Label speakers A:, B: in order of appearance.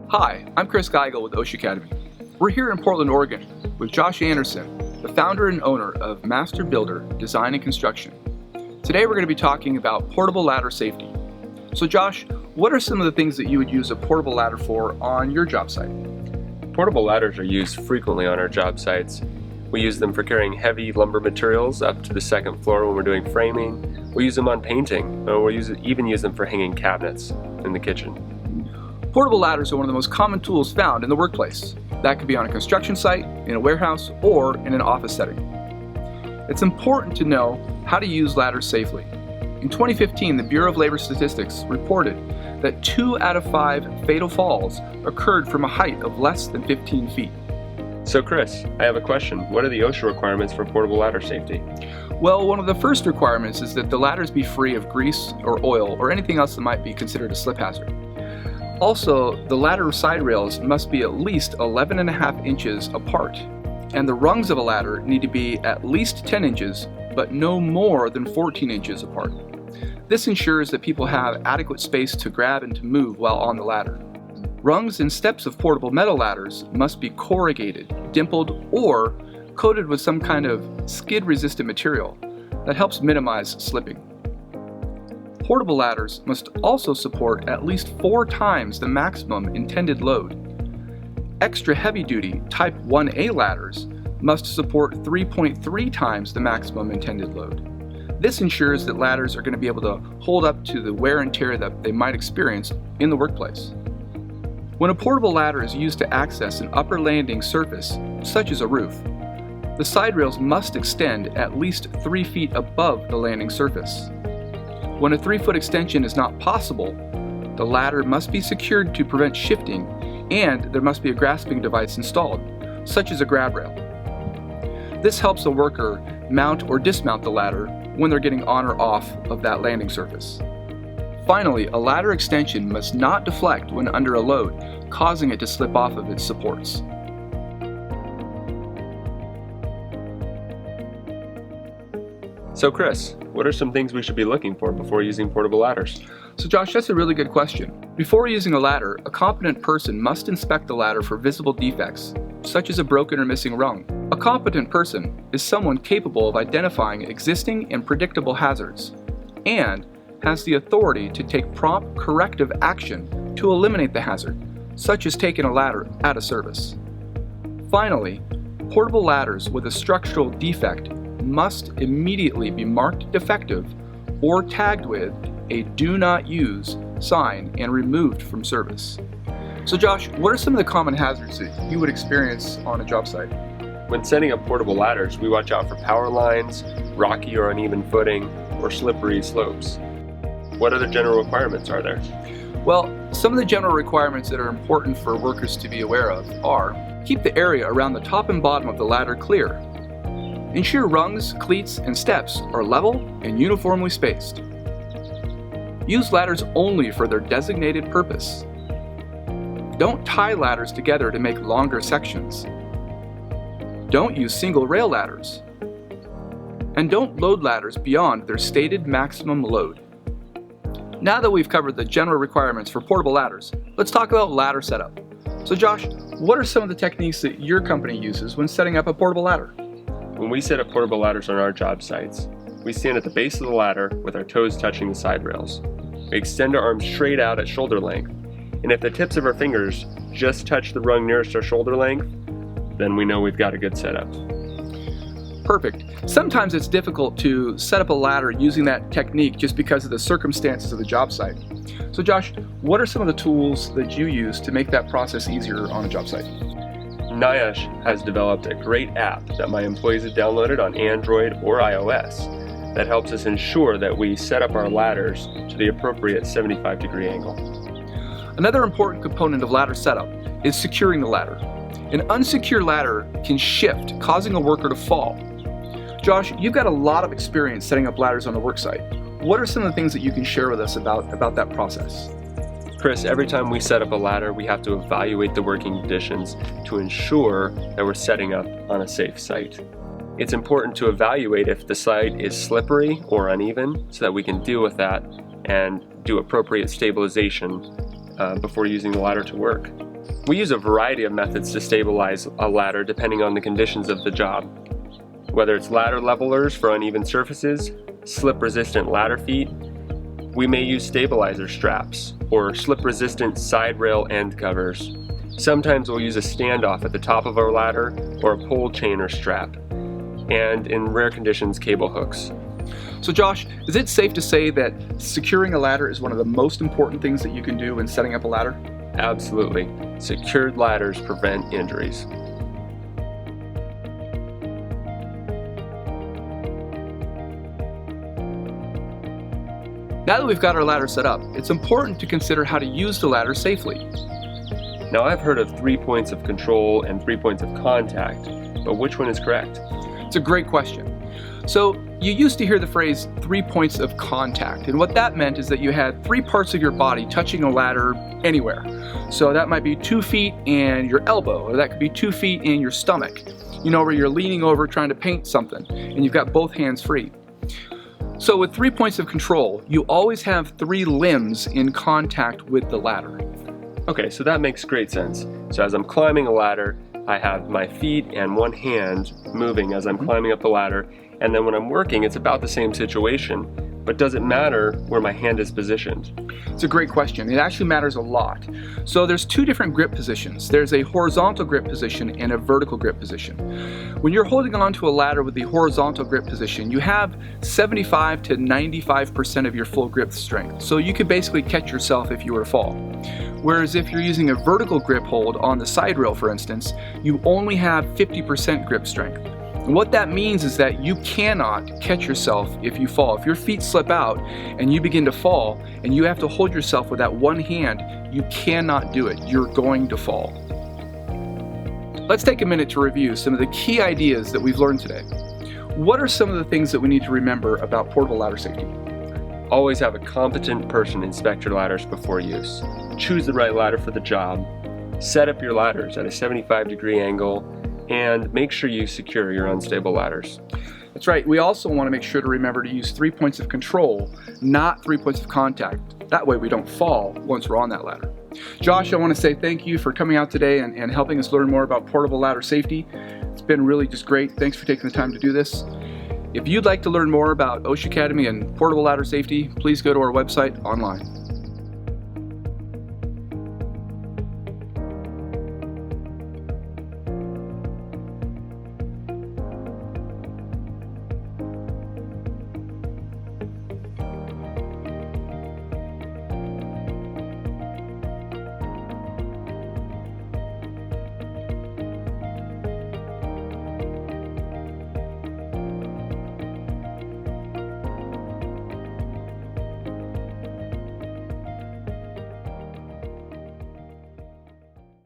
A: Hi, I'm Chris Geigel with OSHAcademy. We're here in Portland, Oregon with Josh Anderson, the founder and owner of Master Builder Design and Construction. Today we're going to be talking about portable ladder safety. So Josh, what are some of the things that you would use a portable ladder for on your job site?
B: Portable ladders are used frequently on our job sites. We use them for carrying heavy lumber materials up to the second floor when we're doing framing. We use them on painting, or even use them for hanging cabinets in the kitchen.
A: Portable ladders are one of the most common tools found in the workplace. That could be on a construction site, in a warehouse, or in an office setting. It's important to know how to use ladders safely. In 2015, the Bureau of Labor Statistics reported that 2 out of 5 fatal falls occurred from a height of less than 15 feet.
B: So Chris, I have a question. What are the OSHA requirements for portable ladder safety?
A: Well, one of the first requirements is that the ladders be free of grease or oil or anything else that might be considered a slip hazard. Also, the ladder side rails must be at least 11.5 inches apart, and the rungs of a ladder need to be at least 10 inches, but no more than 14 inches apart. This ensures that people have adequate space to grab and to move while on the ladder. Rungs and steps of portable metal ladders must be corrugated, dimpled, or coated with some kind of skid-resistant material that helps minimize slipping. Portable ladders must also support at least 4 times the maximum intended load. Extra heavy-duty Type 1A ladders must support 3.3 times the maximum intended load. This ensures that ladders are going to be able to hold up to the wear and tear that they might experience in the workplace. When a portable ladder is used to access an upper landing surface, such as a roof, the side rails must extend at least 3 feet above the landing surface. When a 3-foot extension is not possible, the ladder must be secured to prevent shifting, and there must be a grasping device installed, such as a grab rail. This helps a worker mount or dismount the ladder when they're getting on or off of that landing surface. Finally, a ladder extension must not deflect when under a load, causing it to slip off of its supports.
B: So Chris, what are some things we should be looking for before using portable ladders?
A: So Josh, that's a really good question. Before using a ladder, a competent person must inspect the ladder for visible defects, such as a broken or missing rung. A competent person is someone capable of identifying existing and predictable hazards, and has the authority to take prompt corrective action to eliminate the hazard, such as taking a ladder out of service. Finally, portable ladders with a structural defect must immediately be marked defective or tagged with a "Do Not Use" sign and removed from service. So Josh, what are some of the common hazards that you would experience on a job site?
B: When setting up portable ladders, we watch out for power lines, rocky or uneven footing, or slippery slopes. What other general requirements are there?
A: Well, some of the general requirements that are important for workers to be aware of are: keep the area around the top and bottom of the ladder clear. Ensure rungs, cleats, and steps are level and uniformly spaced. Use ladders only for their designated purpose. Don't tie ladders together to make longer sections. Don't use single rail ladders. And don't load ladders beyond their stated maximum load. Now that we've covered the general requirements for portable ladders, let's talk about ladder setup. So Josh, what are some of the techniques that your company uses when setting up a portable ladder?
B: When we set up portable ladders on our job sites, we stand at the base of the ladder with our toes touching the side rails. We extend our arms straight out at shoulder length, and if the tips of our fingers just touch the rung nearest our shoulder length, then we know we've got a good setup.
A: Perfect. Sometimes it's difficult to set up a ladder using that technique just because of the circumstances of the job site. So Josh, what are some of the tools that you use to make that process easier on a job site?
B: NIOSH has developed a great app that my employees have downloaded on Android or iOS that helps us ensure that we set up our ladders to the appropriate 75-degree angle.
A: Another important component of ladder setup is securing the ladder. An unsecure ladder can shift, causing a worker to fall. Josh, you've got a lot of experience setting up ladders on the work site. What are some of the things that you can share with us about that process?
B: Chris, every time we set up a ladder, we have to evaluate the working conditions to ensure that we're setting up on a safe site. It's important to evaluate if the site is slippery or uneven so that we can deal with that and do appropriate stabilization before using the ladder to work. We use a variety of methods to stabilize a ladder depending on the conditions of the job. Whether it's ladder levelers for uneven surfaces, slip-resistant ladder feet, we may use stabilizer straps or slip-resistant side rail end covers. Sometimes we'll use a standoff at the top of our ladder or a pole chain or strap, and in rare conditions, cable hooks.
A: So Josh, is it safe to say that securing a ladder is one of the most important things that you can do when setting up a ladder?
B: Absolutely. Secured ladders prevent injuries.
A: Now that we've got our ladder set up, it's important to consider how to use the ladder safely.
B: Now I've heard of 3 points of control and 3 points of contact, but which one is correct?
A: It's a great question. So you used to hear the phrase 3 points of contact, and what that meant is that you had 3 parts of your body touching a ladder anywhere. So that might be 2 feet and your elbow, or that could be 2 feet and your stomach. You know, where you're leaning over trying to paint something and you've got both hands free. So with 3 points of control, you always have 3 limbs in contact with the ladder.
B: Okay, so that makes great sense. So as I'm climbing a ladder, I have my feet and one hand moving as I'm climbing up the ladder, and then when I'm working, it's about the same situation. But does it matter where my hand is positioned?
A: It's a great question. It actually matters a lot. So there's 2 different grip positions. There's a horizontal grip position and a vertical grip position. When you're holding onto a ladder with the horizontal grip position, you have 75 to 95% of your full grip strength. So you could basically catch yourself if you were to fall. Whereas if you're using a vertical grip hold on the side rail, for instance, you only have 50% grip strength. And what that means is that you cannot catch yourself if you fall. If your feet slip out and you begin to fall and you have to hold yourself with that one hand, you cannot do it. You're going to fall. Let's take a minute to review some of the key ideas that we've learned today. What are some of the things that we need to remember about portable ladder safety?
B: Always have a competent person inspect your ladders before use. Choose the right ladder for the job. Set up your ladders at a 75-degree angle, and make sure you secure your unstable ladders.
A: That's right. We also want to make sure to remember to use 3 points of control, not 3 points of contact. That way we don't fall once we're on that ladder. Josh, I want to say thank you for coming out today and helping us learn more about portable ladder safety. It's been really just great. Thanks for taking the time to do this. If you'd like to learn more about OSHAcademy and portable ladder safety, please go to our website online.